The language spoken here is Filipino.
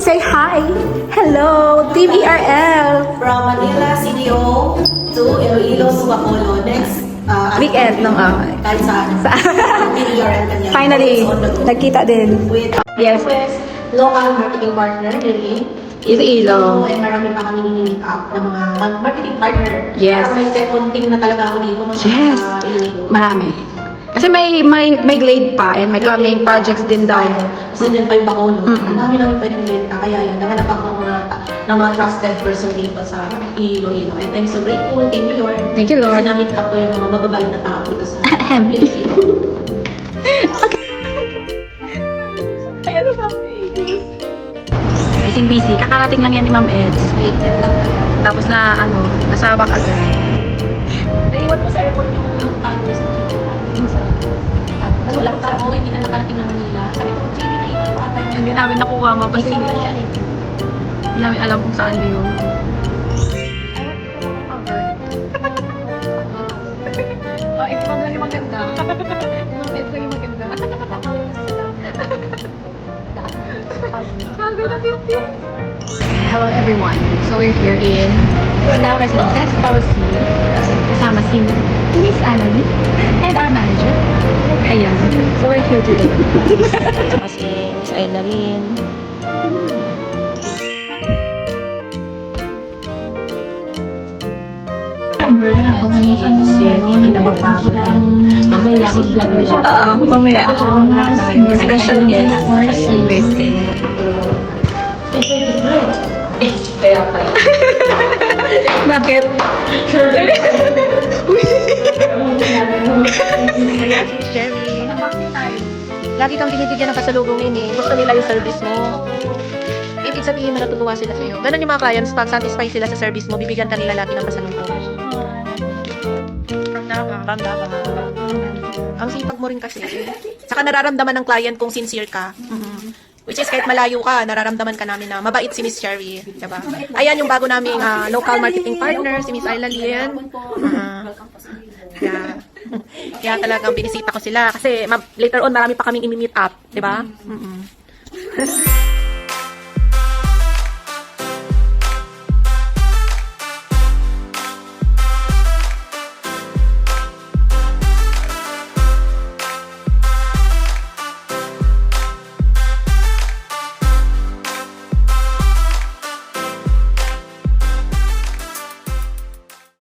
Say hi! Hello! Team ERL! From Manila, CDO to Iloilo to Bacolod. Next Weekend ng kahit saan. PDRL kanya. Finally, On the go. nagkita din. With Yes. local marketing partner, really. Iloilo. And marami pa kami meet up ng mga marketing partner. Yes. Para may second team na talaga ako dito. Yes. Iloilo. Marami. Kasi may Glade pa and may coming projects din daw. Kasi din pa yung Bacolod. Ang dami namin pwedeng benta. Kaya yun, nahanap ako ng mga trusted person dito sa Iloilo. And I'm so grateful. Thank you, Lord. Thank you, Lord. Kasi na-meet up ko yung mga mababait na tao dito sa Iloilo. Busy. Kakarating lang yan ni Ma'am Eds. Tapos na, nasabak agad. Naiwan mo sa airport yung pagos na wala ka ako, hindi na nakarating na Manila. Sabi ko, sige, naiwan pa ata Hindi namin nakuha mapasi. Hindi namin alam kung saan yun. Oh, ito lang yung maganda. Ito yung maganda. Hello everyone. So we're here in now Residence Policy. Kasama si Miss Annalie and our manager. Ayan. So we're here today. Kasi Miss Aileen. Mamaya. Special guest. Bakit? Lagi kang binibigyan ng pasalubong ini. Gusto nila yung service mo. Ibig sabihin na natutuwa sila sa iyo. Ganun yung mga clients, pag satisfy sila sa service mo, bibigyan ka nila lagi ng pasalubong. Ramdama. Ang sipag mo rin kasi. Saka nararamdaman ng client kung sincere ka. Which is kahit malayo ka, nararamdaman ka namin na mabait si Miss Cherry. Diba? Ayan yung bago naming local marketing partner, si Miss Ayla Lien. Yeah. Kaya talagang binisita ko sila. Kasi later on, marami pa kaming imi-meet up. Diba?